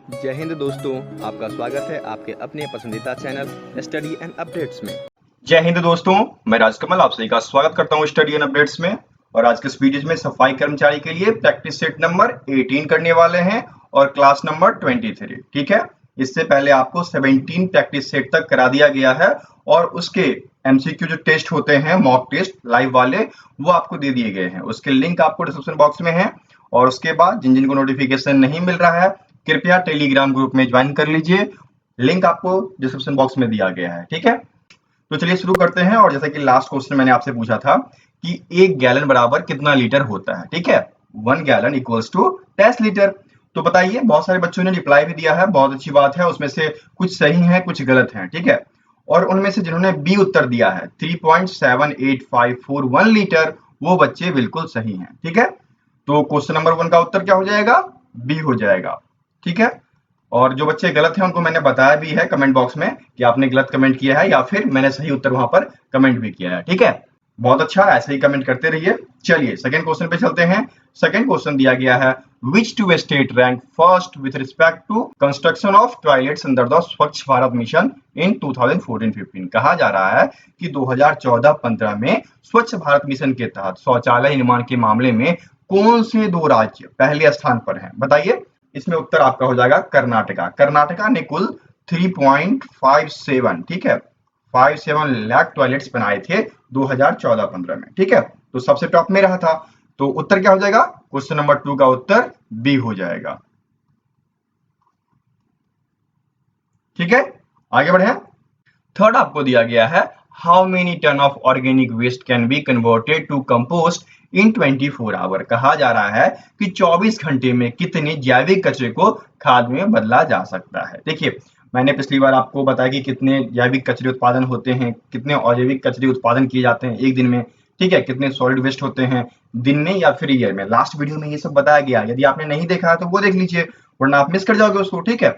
जय हिंद दोस्तों, आपका स्वागत है आपके अपने पसंदीदा चैनल स्टडी एंड अपडेट्स में। जय हिंद दोस्तों, मैं राजकमल आप सभी का स्वागत करता हूं स्टडी एंड अपडेट्स में। और आज के इस वीडियो में सफाई कर्मचारी के लिए प्रैक्टिस सेट नंबर 18 करने वाले हैं और क्लास नंबर 23। ठीक है, इससे पहले आपको 17 प्रैक्टिस सेट तक करा दिया गया है और उसके एमसीक्यू जो टेस्ट होते हैं, मॉक टेस्ट लाइव वाले, वो आपको दे दिए गए हैं। उसके लिंक आपको डिस्क्रिप्शन बॉक्स में है। और उसके बाद जिन जिनको नोटिफिकेशन नहीं मिल रहा है, कृपया टेलीग्राम ग्रुप में ज्वाइन कर लीजिए। लिंक आपको डिस्क्रिप्शन बॉक्स में दिया गया है। ठीक है, तो चलिए शुरू करते हैं। और जैसा कि लास्ट क्वेश्चन मैंने आपसे पूछा था कि 1 गैलन बराबर कितना लीटर होता है। ठीक है, 1 गैलन इक्वल्स टू 10 लीटर। तो बताइए, बहुत सारे बच्चों ने रिप्लाई भी दिया है, बहुत अच्छी बात है। उसमें से कुछ सही है, कुछ गलत है। ठीक है, और उनमें से जिन्होंने बी उत्तर दिया है 3.7541 लीटर, वो बच्चे बिल्कुल सही हैं। ठीक है, तो क्वेश्चन नंबर 1 का उत्तर क्या हो जाएगा? बी हो जाएगा। ठीक है, और जो बच्चे गलत हैं उनको मैंने बताया भी है कमेंट बॉक्स में कि आपने गलत कमेंट किया है या फिर मैंने सही उत्तर वहां पर कमेंट भी किया है। ठीक है, बहुत अच्छा, ऐसे ही कमेंट करते रहिए। चलिए सेकंड क्वेश्चन पे चलते हैं। सेकंड क्वेश्चन दिया गया है, which two state rank first with respect to construction of toilets under the Swachh Bharat mission in 2014-15। कहा जा रहा है कि 2014-15 में स्वच्छ भारत मिशन के तहत शौचालय निर्माण के मामले में कौन से 2 राज्य पहले स्थान पर हैं? बताइए। इसमें उत्तर आपका हो जाएगा कर्नाटका। कर्नाटका ने कुल 3.57, ठीक है, 57 लाख टॉयलेट्स बनाए थे 2014-15 में। ठीक है, तो सबसे टॉप में रहा था। तो उत्तर क्या हो जाएगा? क्वेश्चन नंबर 2 का उत्तर बी हो जाएगा। ठीक है, आगे बढ़े। थर्ड आपको दिया गया है, how many ton of organic waste can be converted to compost in 24 hour. कहा जा रहा है कि 24 घंटे में कितने जैविक कचरे को खाद में बदला जा सकता है। देखिए, मैंने पिछली बार आपको बताया कि कितने जैविक कचरे उत्पादन होते हैं, कितने अजैविक कचरे उत्पादन किए जाते हैं एक दिन में। ठीक है, कितने सॉलिड वेस्ट होते हैं दिन में या फिर ईयर में। लास्ट वीडियो में ये सब बताया गया। यदि आपने नहीं देखा है तो वो देख लीजिए, वरना आप मिस कर जाओगे उसको। ठीक है,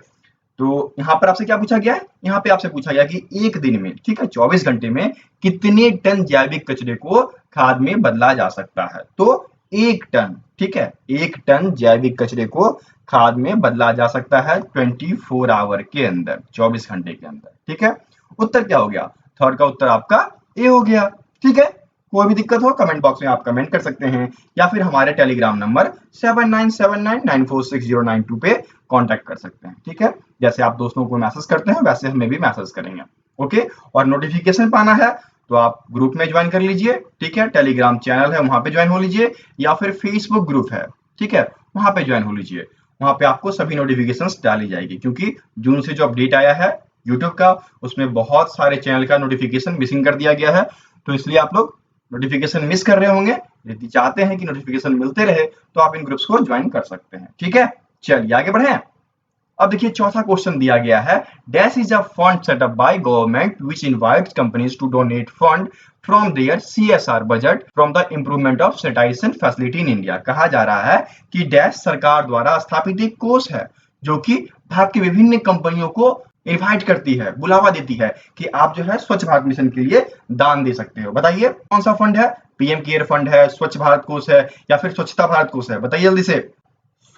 तो यहाँ पर आपसे क्या पूछा गया है? यहाँ पे आपसे पूछा गया कि एक दिन में, ठीक है, 24 घंटे में कितने टन जैविक कचरे को खाद में बदला जा सकता है? तो 1 टन। ठीक है, 1 टन जैविक कचरे को खाद में बदला जा सकता है 24 आवर के अंदर, 24 घंटे के अंदर। ठीक है, उत्तर क्या हो गया? थर्ड का उत्तर आपका ए हो गया। ठीक है, कोई भी दिक्कत हो कमेंट बॉक्स में आप कमेंट कर सकते हैं या फिर हमारे टेलीग्राम नंबर 7979946092 पे कांटेक्ट कर सकते हैं। ठीक है, जैसे आप दोस्तों को मैसेज करते हैं वैसे हमें भी मैसेज करेंगे। ओके, और नोटिफिकेशन पाना है तो आप ग्रुप में ज्वाइन कर लीजिए। ठीक है, टेलीग्राम चैनल है वहां पे ज्वाइन हो लीजिए, या फिर फेसबुक ग्रुप है, ठीक है, वहां पे ज्वाइन हो लीजिए। वहां पे आपको सभी नोटिफिकेशंस डाली जाएगी, क्योंकि जून से जो अपडेट आया है यूट्यूब का, उसमें बहुत सारे चैनल का नोटिफिकेशन मिसिंग कर दिया गया है। तो इसलिए आप लोग नोटिफिकेशन मिस कर रहे होंगे। यदि चाहते हैं कि नोटिफिकेशन मिलते रहे तो आप इन ग्रुप्स को ज्वाइन कर सकते हैं। ठीक है, चलिए आगे बढ़े। अब देखिए चौथा क्वेश्चन दिया गया है, dash is a fund set up by government which invites companies to donate fund from their CSR budget from the improvement of sanitization facility in India. कहा जा रहा है कि डैश सरकार द्वारा स्थापित एक कोष है जो कि भारत की विभिन्न कंपनियों को इनवाइट करती है, बुलावा देती है कि आप जो है स्वच्छ भारत मिशन के लिए दान दे सकते हो। बताइए कौन सा फंड है? पीएम केयर फंड है, स्वच्छ भारत कोष है, या फिर स्वच्छता भारत कोष है? बताइए जल्दी से।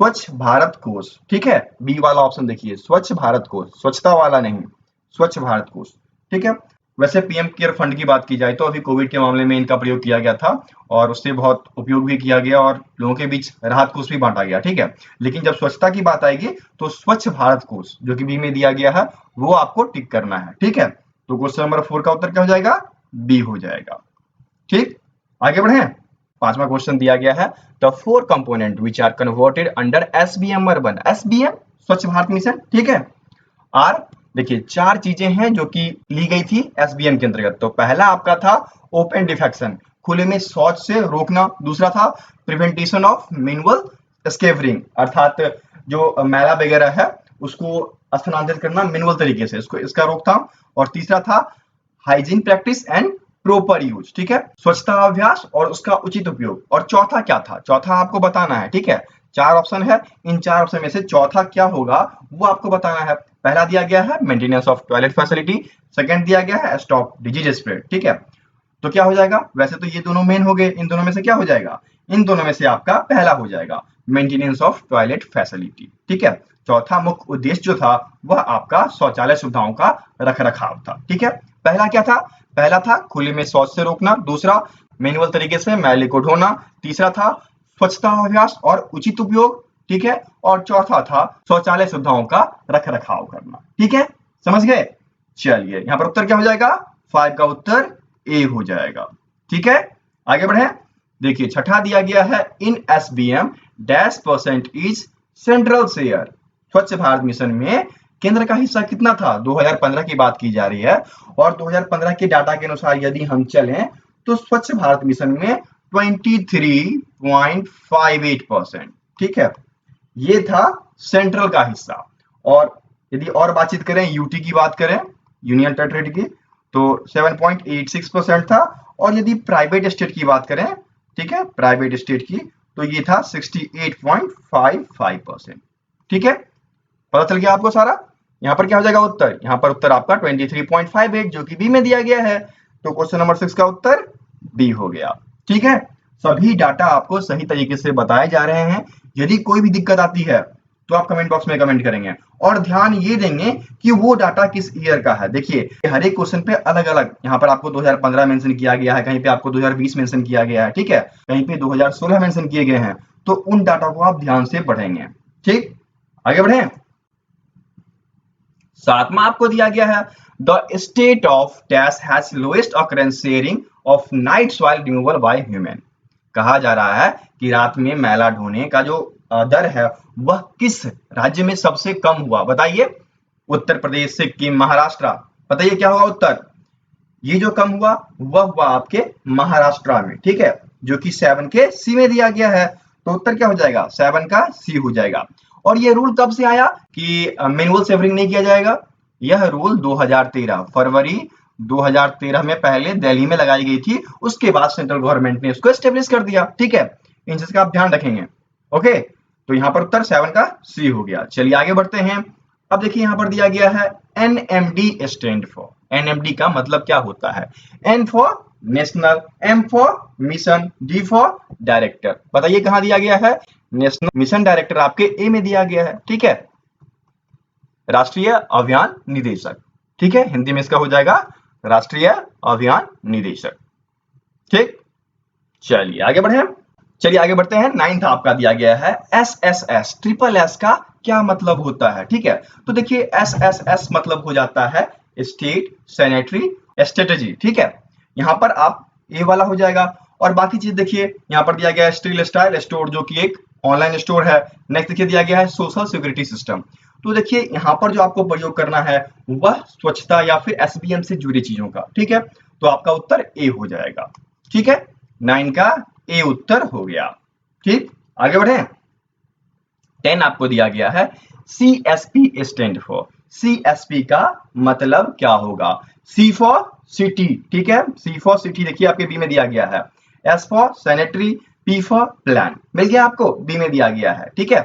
स्वच्छ भारत कोष। ठीक है, बी वाला ऑप्शन देखिए, स्वच्छ भारत कोष, स्वच्छता वाला नहीं, स्वच्छ भारत कोष। ठीक है, वैसे पीएम केयर फंड की बात की जाए तो अभी कोविड के मामले में इनका प्रयोग किया गया था और उससे बहुत उपयोग भी किया गया और लोगों के बीच राहत कोष भी बांटा गया। ठीक है, लेकिन जब स्वच्छता की बात आएगी तो स्वच्छ भारत कोष जो कि बी में दिया गया है वो आपको टिक करना है। ठीक है, तो क्वेश्चन नंबर 4 का उत्तर क्या हो जाएगा? बी हो जाएगा। ठीक, आगे बढ़े। पांचवा क्वेश्चन दिया गया है, the 4 component which are converted under SBM urban. SBM Swachh Bharat mission, ठीक है, आर देखिए 4 चीजें हैं जो कि ली गई थी एसबीएम के अंतर्गत। तो पहला आपका था ओपन डिफेक्शन, खुले में शौच से रोकना। दूसरा था प्रिवेंटेशन ऑफ मैनुअल स्केवरिंग, अर्थात जो मैला वगैरह है उसको स्थानांतरित करना मैनुअल तरीके से, इसको इसका रोकथाम। और तीसरा था hygiene practice and proper use, ठीक है, स्वच्छता अभ्यास और उसका उचित उपयोग। और चौथा क्या था? चौथा आपको बताना है। ठीक है, 4 ऑप्शन है, इन 4 ऑप्शन में से चौथा क्या होगा वो आपको बताना है। पहला दिया गया है maintenance of toilet facility, second दिया गया है स्टॉप डिजीज स्प्रेड। ठीक है, तो क्या हो जाएगा? वैसे तो ये दोनों मेन हो गए, इन दोनों में से क्या हो जाएगा? इन दोनों में से आपका पहला हो जाएगा मेंटेनेंस ऑफ टॉयलेट फैसिलिटी। ठीक है, चौथा मुख्य उद्देश्य जो था वह आपका शौचालय सुविधाओं का रखरखाव था। ठीक है, पहला क्या था? पहला था खुले में शौच से रोकना, दूसरा मैनुअल तरीके से मैले को ढोना, तीसरा था स्वच्छता अभ्यास और उचित उपयोग। ठीक है, और चौथा था शौचालय सुविधाओं का रखरखाव करना। ठीक है, समझ गए? चलिए यहाँ पर उत्तर क्या हो जाएगा? 5 का उत्तर ए हो जाएगा। ठीक है, आगे बढ़े। देखिए छठा दिया गया है इन SBM -% इज सेंट्रल शेयर। स्वच्छ भारत मिशन में केंद्र का हिस्सा कितना था? 2015 की बात की जा रही है और 2015 के डाटा के अनुसार यदि हम चलें तो स्वच्छ भारत मिशन में 23.58%। ठीक है, ये था सेंट्रल का हिस्सा। और यदि और बातचीत करें, यूटी की बात करें, यूनियन टेरिटरी की, तो 7.86% था। और यदि प्राइवेट स्टेट की बात करें, ठीक है, प्राइवेट स्टेट की, तो ये था 68.55%। ठीक है, पता चल गया आपको सारा? यहाँ पर क्या हो जाएगा उत्तर? यहाँ पर उत्तर आपका 23.58 जो कि बी में दिया गया है, तो क्वेश्चन नंबर 6 का उत्तर बी हो गया। ठीक है, सभी डाटा आपको सही तरीके से बताए जा रहे हैं। यदि कोई भी दिक्कत आती है तो आप कमेंट बॉक्स में कमेंट करेंगे और ध्यान ये देंगे कि वो डाटा किस ईयर का है। देखिए हर एक क्वेश्चन पे अलग अलग, यहाँ पर आपको 2015 मेंशन किया गया है, कहीं पे आपको 2020 मेंशन किया गया है, ठीक है, कहीं पे 2016 मेंशन किए गए हैं, तो उन डाटा को आप ध्यान से पढ़ेंगे। ठीक, आगे बढ़े। सातवां आपको दिया गया है the state of dash has lowest occurrence sharing of night soil removal by human. कहा जा रहा है कि रात में मैला ढोने का जो दर है वह किस राज्य में सबसे कम हुआ? बताइए। उत्तर प्रदेश, सिक्किम, महाराष्ट्र। बताइए क्या होगा उत्तर? ये जो कम हुआ वह हुआ आपके महाराष्ट्र में। ठीक है, जो कि 7 के सी में दिया गया है, तो उत्तर क्या हो जाएगा? 7 का सी हो जाएगा। और ये रूल कब से आया कि मैनुअल सेवरिंग नहीं किया जाएगा? यह रूल 2013 फरवरी 2013 में पहले दिल्ली में लगाई गई थी, उसके बाद सेंट्रल गवर्नमेंट ने इसको एस्टेब्लिश कर दिया। ठीक है, इन चीज का आप ध्यान रखेंगे। ओके, तो यहाँ पर उत्तर 7 का सी हो गया। चलिए आगे बढ़ते हैं। अब देखिए यहाँ पर दिया गया है NMD स्टैंड फॉर। NMD का मतलब क्या होता है? N for national, M for mission, D for director. बताइए कहाँ दिया गया है? नेशनल मिशन डायरेक्टर आपके ए में दिया गया है। ठीक है, राष्ट्रीय अभियान निदेशक। ठीक है, हिंदी में इसका हो जाएगा राष्ट्रीय अभियान निदेशक। ठीक, चलिए आगे बढ़े। चलिए आगे बढ़ते हैं। 9th आपका दिया गया है SSS। ट्रिपल एस का क्या मतलब होता है? ठीक है, तो देखिए SSS मतलब हो जाता है स्टेट सैनिटरी स्ट्रेटेजी। ठीक है, यहाँ पर आप ए वाला हो जाएगा। और बाकी चीज देखिए यहाँ पर दिया गया है स्टील स्टाइल स्टोर, जो कि एक ऑनलाइन स्टोर है। नेक्स्ट देखिए दिया गया है सोशल सिक्योरिटी सिस्टम। तो देखिए यहाँ पर जो आपको प्रयोग करना है वह स्वच्छता या फिर SBM से जुड़ी चीजों का। ठीक है, तो आपका उत्तर ए हो जाएगा। ठीक है, 9 का ए उत्तर हो गया। ठीक, आगे बढ़े। 10 आपको दिया गया है CSP स्टैंड फॉर। CSP का मतलब क्या होगा? C for city. ठीक है, C फॉर सिटी देखिए आपके बी में दिया गया है, S for sanitary, P for plan. मिल गया आपको? बी में दिया गया है। ठीक है,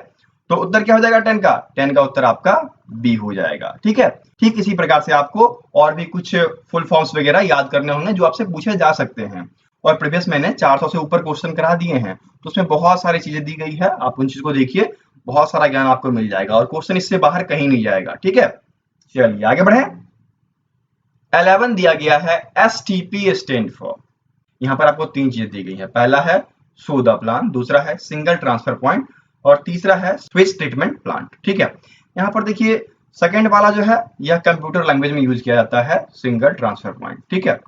तो उत्तर क्या हो जाएगा 10 का? 10 का उत्तर आपका बी हो जाएगा। ठीक है, ठीक इसी प्रकार से आपको और भी कुछ फुल फॉर्म्स वगैरह याद करने होंगे जो आपसे पूछे जा सकते हैं। और प्रीवियस मैंने 400 से ऊपर क्वेश्चन करा दिए हैं, तो उसमें बहुत सारी चीजें दी गई है। आप उन चीज को देखिए, बहुत सारा ज्ञान आपको मिल जाएगा और क्वेश्चन इससे बाहर कहीं नहीं जाएगा। ठीक है, चलिए आगे बढ़े। 11 दिया गया है STP स्टैंड फॉर। यहाँ पर आपको 3 चीजें दी गई है। पहला है शो द प्लान, दूसरा है सिंगल ट्रांसफर पॉइंट और तीसरा है स्विच ट्रीटमेंट प्लांट। ठीक है, यहाँ पर देखिए सेकेंड वाला जो है यह कंप्यूटर लैंग्वेज में यूज किया जाता है, सिंगल ट्रांसफर पॉइंट। ठीक है,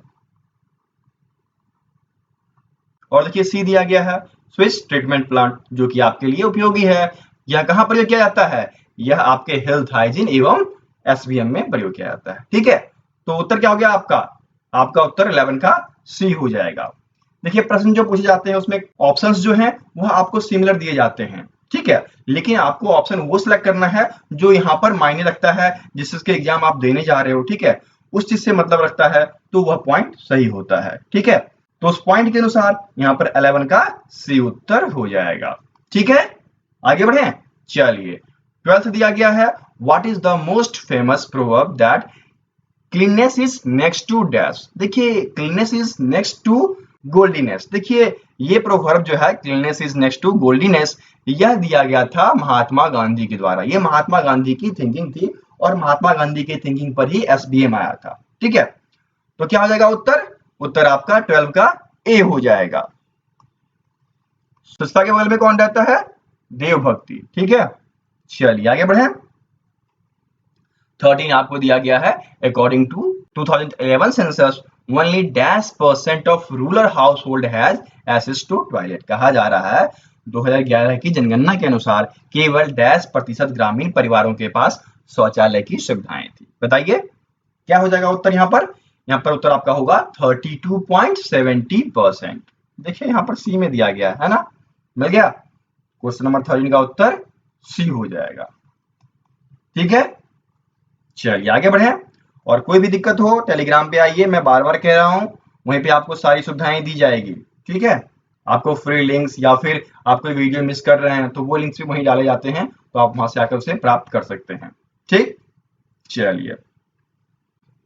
और देखिए सी दिया गया है स्विच ट्रीटमेंट प्लांट, जो कि आपके लिए उपयोगी है। यह कहां प्रयोग किया जाता है? यह आपके हेल्थ हाइजीन एवं SBM में प्रयोग किया जाता है। ठीक है, तो उत्तर क्या हो गया आपका? आपका उत्तर 11 का सी हो जाएगा। देखिए प्रश्न जो पूछे जाते हैं उसमें ऑप्शंस जो हैं वह आपको सिमिलर दिए जाते हैं। ठीक है, लेकिन आपको ऑप्शन वो सिलेक्ट करना है जो यहाँ पर मायने रखता है, जिसके एग्जाम आप देने जा रहे हो। ठीक है, उस चीज से मतलब रखता है तो वह पॉइंट सही होता है। ठीक है, तो उस पॉइंट के अनुसार यहाँ पर 11 का सी उत्तर हो जाएगा। ठीक है, आगे बढ़े। चलिए 12th दिया गया है what is the most famous proverb that cleanliness is next to dash. देखिए cleanliness is next to godliness. देखिए ये प्रोवर्ब जो है cleanliness is next to godliness, यह दिया गया था महात्मा गांधी के द्वारा। ये महात्मा गांधी की थिंकिंग थी और महात्मा गांधी की थिंकिंग पर ही एसबीएम आया था। ठीक है, तो क्या हो जाएगा उत्तर? उत्तर आपका 12 का ए हो जाएगा। स्वच्छता के बगल में कौन रहता है? देवभक्ति। ठीक है, चलिए आगे बढ़े। 13 आपको दिया गया है, according to 2011 census only -% of rural household has access to toilet. कहा जा रहा है 2011 की जनगणना के अनुसार केवल -% ग्रामीण परिवारों के पास शौचालय की सुविधाएं थी। बताइए क्या हो जाएगा उत्तर यहाँ पर? यहाँ पर उत्तर आपका होगा 32.70%। देखिए यहाँ पर सी में दिया गया है ना, मिल गया। क्वेश्चन नंबर 13 का उत्तर सी हो जाएगा। ठीक है, चलिए आगे बढ़े। और कोई भी दिक्कत हो टेलीग्राम पे आइए, मैं बार बार कह रहा हूं, वहीं पे आपको सारी सुविधाएं दी जाएगी। ठीक है, आपको फ्री लिंक्स या फिर आप कोई वीडियो मिस कर रहे हैं तो वो लिंक्स भी वहीं डाले जाते हैं, तो आप वहां से आकर उसे प्राप्त कर सकते हैं। ठीक, चलिए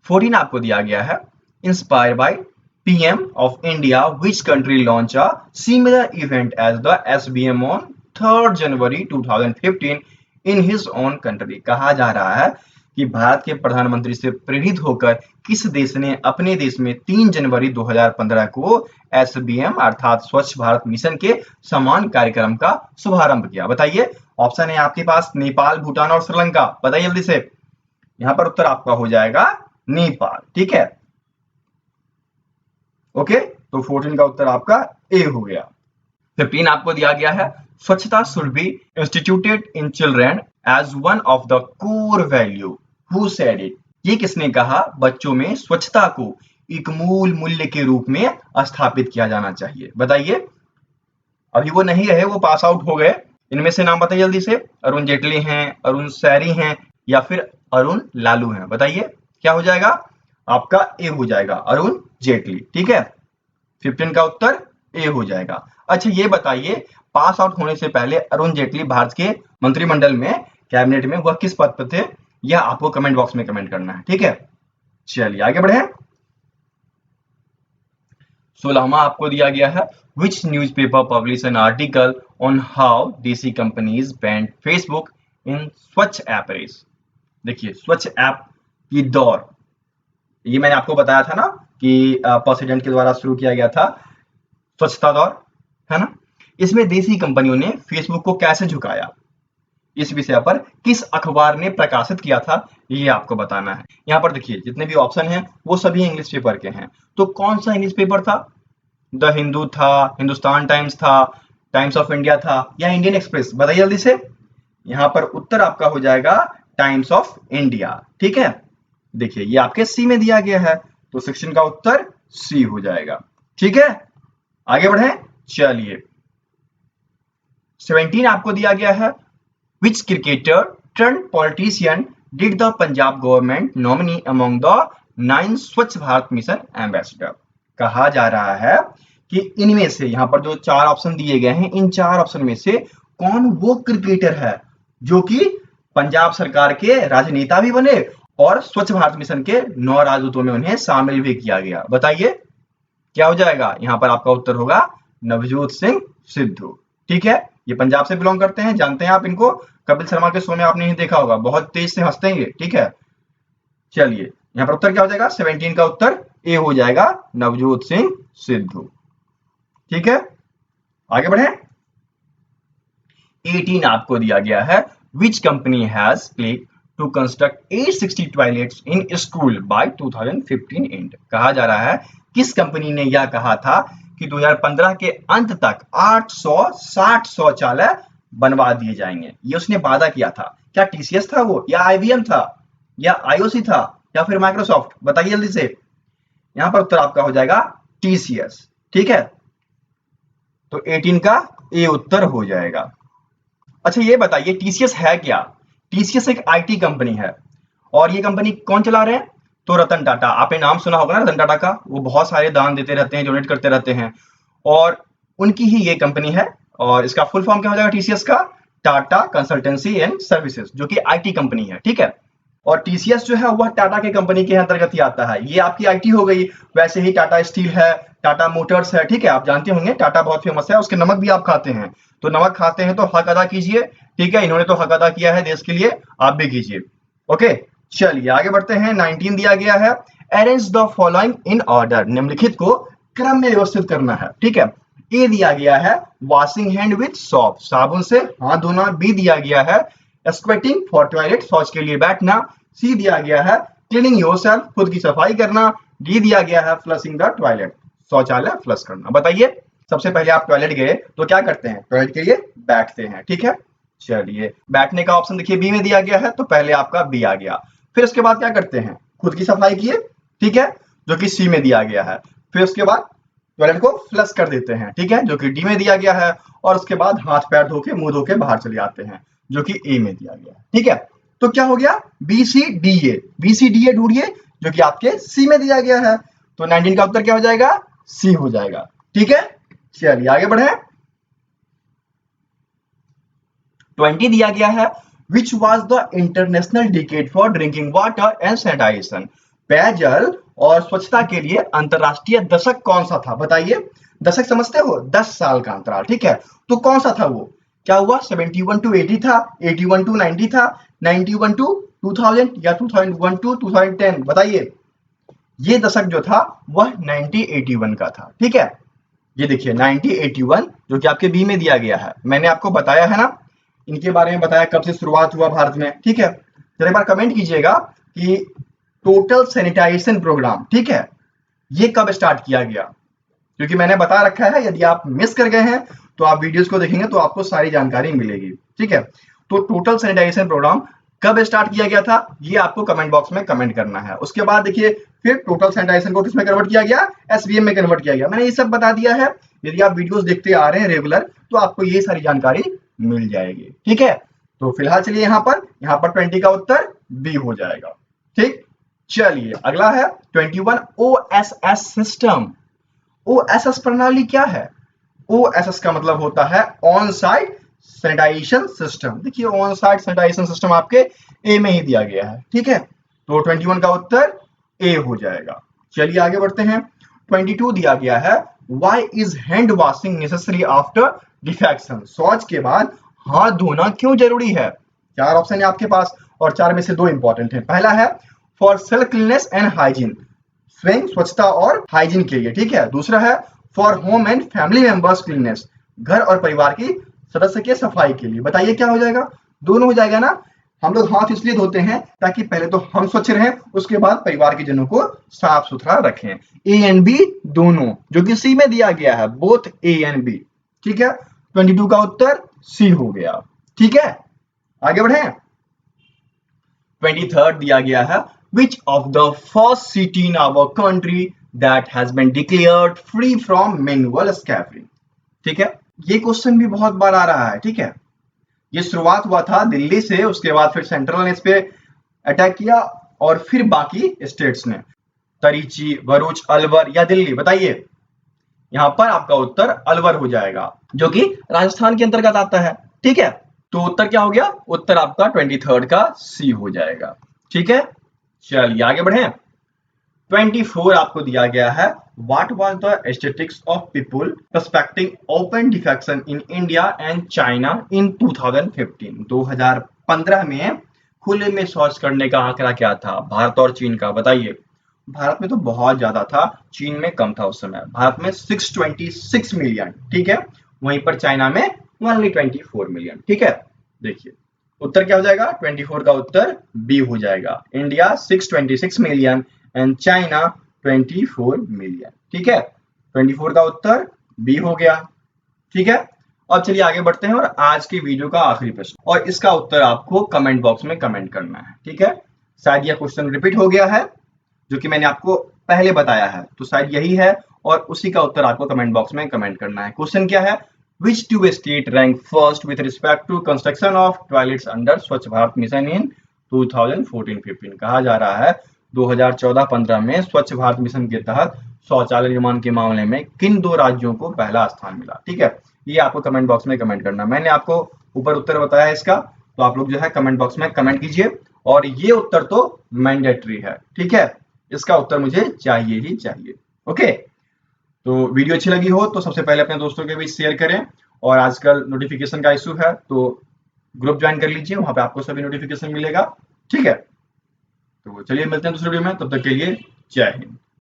14 आपको दिया गया है, inspire by PM of India, which country launched a similar event as the SBM on 3rd January 2015 in his own country। कहा जा रहा है कि भारत के प्रधानमंत्री से प्रेरित होकर किस देश ने अपने देश में 3 जनवरी 2015 को SBM अर्थात स्वच्छ भारत मिशन के समान कार्यक्रम का शुभारंभ किया। बताइए, ऑप्शन है आपके पास नेपाल, भूटान और श्रीलंका। बताइए जल्दी से। यहाँ पर उत्तर आपका हो जाएगा नेपाल। ठीक है, ओके, तो 14 का उत्तर आपका ए हो गया। 15 आपको दिया गया है, swachhta should be instituted in children as one of the core value. Who said it? ये किसने कहा बच्चों में स्वच्छता को एक मूल मूल्य के रूप में स्थापित किया जाना चाहिए? बताइए। अभी वो नहीं रहे, वो पास आउट हो गए। इनमें से नाम बताइए जल्दी से। अरुण जेटली हैं, अरुण सैरी हैं या फिर अरुण लालू हैं? बताइए क्या हो जाएगा? आपका ए हो जाएगा, अरुण जेटली। ठीक है, 15 का उत्तर ए हो जाएगा। अच्छा ये बताइए, पास आउट होने से पहले अरुण जेटली भारत के मंत्रिमंडल में, कैबिनेट में वह किस पद पर थे? यह आपको कमेंट बॉक्स में कमेंट करना है। ठीक है, चलिए आगे बढ़े। 16वां आपको दिया गया है, which newspaper publish an article on how desi companies banned Facebook in Swachh app race. देखिए स्वच्छ ऐप की दौड़, ये मैंने आपको बताया था ना कि प्रेसिडेंट के द्वारा शुरू किया गया था स्वच्छता दौड़, है ना। इसमें देसी कंपनियों ने फेसबुक को कैसे झुकाया, इस विषय पर किस अखबार ने प्रकाशित किया था, ये आपको बताना है। यहाँ पर देखिए जितने भी ऑप्शन हैं वो सभी इंग्लिश पेपर के हैं, तो कौन सा इंग्लिश पेपर था? द हिंदू था, हिंदुस्तान टाइम्स था, टाइम्स ऑफ इंडिया था या इंडियन एक्सप्रेस? बताइए जल्दी से। यहाँ पर उत्तर आपका हो जाएगा टाइम्स ऑफ इंडिया। ठीक है, देखिए ये आपके सी में दिया गया है, तो सेक्शन का उत्तर सी हो जाएगा। ठीक है, आगे बढ़े। चलिए 17 आपको दिया गया है, विच cricketer turn politician did the Punjab government nominee among the 9 स्वच्छ भारत मिशन एम्बेसडर। कहा जा रहा है कि इनमें से, यहाँ पर जो 4 ऑप्शन दिए गए हैं, इन 4 ऑप्शन में से कौन वो क्रिकेटर है जो कि पंजाब सरकार के राजनेता भी बने और स्वच्छ भारत मिशन के 9 राजदूतों में उन्हें शामिल भी किया गया? बताइए क्या हो जाएगा? यहाँ पर आपका उत्तर होगा नवजोत सिंह सिद्धू। ठीक है, ये पंजाब से बिलोंग करते हैं, जानते हैं आप इनको, कपिल शर्मा के शो में आपने ही देखा होगा, बहुत तेज से हंसते हैं ये। ठीक है, चलिए यहाँ पर उत्तर क्या हो जाएगा? 17 का उत्तर ए हो जाएगा, नवजोत सिंह सिद्धू। ठीक है, आगे बढ़े। 18 आपको दिया गया है, which company has pledged to construct 860 toilets in school by 2015 end. कहा जा रहा है किस कंपनी ने यह कहा था कि 2015 के अंत तक 860 शौचालय बनवा दिए जाएंगे। ये उसने वादा किया था। क्या TCS था वो, या IBM था, या IOC था, या फिर माइक्रोसॉफ्ट? बताइए जल्दी से। यहाँ पर उत्तर आपका हो जाएगा TCS। ठीक है, तो 18 का ए उत्तर हो जाएगा। अच्छा ये बताइए TCS है क्या? TCS एक IT कंपनी है और ये कंपनी कौन चला रहे हैं? तो रतन टाटा। आपने नाम सुना होगा ना रतन टाटा का, वो बहुत सारे दान देते रहते हैं, डोनेट करते रहते हैं, और उनकी ही ये कंपनी है। और इसका फुल फॉर्म क्या हो जाएगा TCS का? टाटा कंसल्टेंसी एंड सर्विसेज, जो कि IT कंपनी है। ठीक है, और TCS जो है वह टाटा के कंपनी के अंतर्गत ही आता है। ये आपकी IT हो गई। वैसे ही टाटा स्टील है, टाटा मोटर्स है, ठीक है, आप जानते होंगे टाटा बहुत फेमस है, उसके नमक भी आप खाते हैं, तो नमक खाते हैं तो हक अदा कीजिए, ठीक है, इन्होंने तो हक अदा किया है देश के लिए, आप भी कीजिए। ओके, चलिए आगे बढ़ते हैं। 19 दिया गया है, arrange the following in order, निम्नलिखित को क्रम में व्यवस्थित करना है, ठीक है। ए दिया गया है वॉशिंग हैंड विथ सोप, साबुन से हाथ धोना। बी दिया गया है स्क्वेटिंग फॉर टॉयलेट, शौच के लिए बैठना। सी दिया गया है क्लीनिंग योरसेल्फ, खुद की सफाई करना। डी दिया गया है फ्लशिंग द टॉयलेट, शौचालय फ्लश करना। बताइए, सबसे पहले आप टॉयलेट गए तो क्या करते हैं, टॉयलेट के लिए बैठते हैं, ठीक है। चलिए, बैठने का ऑप्शन देखिए बी में दिया गया है, तो पहले आपका बी आ गया। फिर उसके बाद क्या करते हैं, खुद की सफाई किए, ठीक है, जो कि सी में दिया गया है। फिर उसके बाद टॉयलेट को फ्लश कर देते हैं, ठीक है, जो कि डी में दिया गया है। और उसके बाद हाथ पैर धो के मुंह धो के बाहर चले आते हैं, जो कि ए में दिया गया है, ठीक है। तो क्या हो गया, B C D A, B C D A ढूंढिए, जो कि आपके सी में दिया गया है। तो 19 का उत्तर क्या हो जाएगा, सी हो जाएगा, ठीक है। चलिए आगे बढ़े। 20 दिया गया है, which was the international decade for drinking water and sanitization, पेयजल और स्वच्छता के लिए अंतरराष्ट्रीय दशक कौन सा था। बताइए, दशक समझते हो, 10 साल का अंतराल, ठीक है। तो कौन सा था वो, क्या हुआ, 71 टू 80 था, 81 टू 90 था, 91 टू 2000 या 2001 टू 2010। बताइए, ये दशक जो था वह 1981 का था, ठीक है। ये देखिए 1981, जो कि आपके बी में दिया गया है। मैंने आपको बताया है ना, इनके बारे में बताया कब से शुरुआत हुआ भारत में, ठीक है। जरा एक बार कमेंट कीजिएगा कि टोटल सैनिटाइजेशन प्रोग्राम, ठीक है, ये कब स्टार्ट किया गया, क्योंकि मैंने बता रखा है, यदि आप मिस कर गए हैं तो आप वीडियोस को देखेंगे तो आपको सारी जानकारी मिलेगी, ठीक है। तो टोटल सैनिटाइजेशन प्रोग्राम कब स्टार्ट किया गया था, ये आपको कमेंट बॉक्स में कमेंट करना है। उसके बाद देखिए फिर टोटल सैनिटाइजेशन को किसमें कन्वर्ट किया गया, एसवीएम में कन्वर्ट किया गया। मैंने ये सब बता दिया है, यदि आप वीडियोस देखते आ रहे हैं रेगुलर तो आपको ये सारी जानकारी मिल जाएगी, ठीक है। तो फिलहाल चलिए यहाँ पर 20 का उत्तर बी हो जाएगा, ठीक। चलिए अगला है 21, ओएसएस सिस्टम। ओएसएस प्रणाली क्या है, ओएसएस का मतलब होता है ऑन साइट सैनिटाइजेशन सिस्टम। देखिए ऑन साइट सैनिटाइजेशन सिस्टम आपके ए में ही दिया गया है, ठीक है। तो 21 का उत्तर ए हो जाएगा। चलिए आगे बढ़ते हैं। 22 दिया गया है, why is hand washing necessary after defection, शौच के बाद हाथ धोना क्यों जरूरी है। 4 ऑप्शन है आपके पास और 4 में से 2 इंपॉर्टेंट है। पहला है for self cleanliness and hygiene, स्वयं स्वच्छता और हाइजीन के लिए, ठीक है। दूसरा है for home and family members cleanliness, घर और परिवार की सदस्य के सफाई के लिए। बताइए क्या हो जाएगा, दोनों हो जाएगा ना। हम लोग हाथ इसलिए धोते हैं ताकि पहले तो हम स्वच्छ रहें, उसके बाद परिवार के जनों को साफ सुथरा रखें। ए एंड बी दोनों, जो कि सी में दिया गया है, बोथ ए एंड बी, ठीक है। 22 का उत्तर सी हो गया, ठीक है। आगे बढ़े। 23 दिया गया है, which of the first city in our country that has been declared free from manual scaffolding, ठीक है। ये क्वेश्चन भी बहुत बार आ रहा है, ठीक है। ये शुरुआत हुआ था दिल्ली से, उसके बाद फिर सेंट्रल ने इस पे अटैक किया और फिर बाकी स्टेट्स ने, तरीची, भरूच, अलवर या दिल्ली। बताइए, यहाँ पर आपका उत्तर अलवर हो जाएगा, जो कि राजस्थान के अंतर्गत आता है, ठीक है। तो उत्तर क्या हो गया, उत्तर आपका 23 का सी हो जाएगा, ठीक है। चलिए आगे बढ़े। 24 आपको दिया गया है, what was the statistics of people suspecting open defection in India and China in 2015, 2015 में खुले में शौच करने का आंकड़ा क्या था, भारत और चीन का। बताइए, भारत में तो बहुत ज्यादा था, चीन में कम था उस समय। भारत में 626 मिलियन, ठीक है, वहीं पर चाइना में ओनली 24 मिलियन, ठीक है। देखिए उत्तर क्या हो जाएगा, 24 का उत्तर बी हो जाएगा। India 626 million and China 24 million, ठीक है। 24 का उत्तर बी हो गया, ठीक है। अब चलिए आगे बढ़ते हैं और आज की वीडियो का आखिरी प्रश्न, और इसका उत्तर आपको कमेंट बॉक्स में कमेंट करना है, ठीक है। शायद यह क्वेश्चन रिपीट हो गया है, जो कि मैंने आपको पहले बताया है, तो शायद यही है और उसी का उत्तर आपको कमेंट बॉक्स में कमेंट करना है। क्वेश्चन क्या है, which two state rank first with respect to construction of toilets under स्वच्छ भारत मिशन in 2014-15। कहा जा रहा है 2014-15 में स्वच्छ भारत मिशन के तहत शौचालय निर्माण के मामले में किन 2 राज्यों को पहला स्थान मिला, ठीक है। ये आपको कमेंट बॉक्स में कमेंट करना। मैंने आपको ऊपर उत्तर बताया है इसका, तो आप लोग जो है कमेंट बॉक्स में कमेंट कीजिए, और ये उत्तर तो मैंडेटरी है, ठीक है। इसका उत्तर मुझे चाहिए ही चाहिए, ओके। तो वीडियो अच्छी लगी हो तो सबसे पहले अपने दोस्तों के बीच शेयर करें, और आजकल नोटिफिकेशन का इशू है तो ग्रुप ज्वाइन कर लीजिए, वहां पे आपको सभी नोटिफिकेशन मिलेगा। ठीक है, तो चलिए मिलते हैं दूसरे वीडियो में, तब तक के लिए जय हिंद।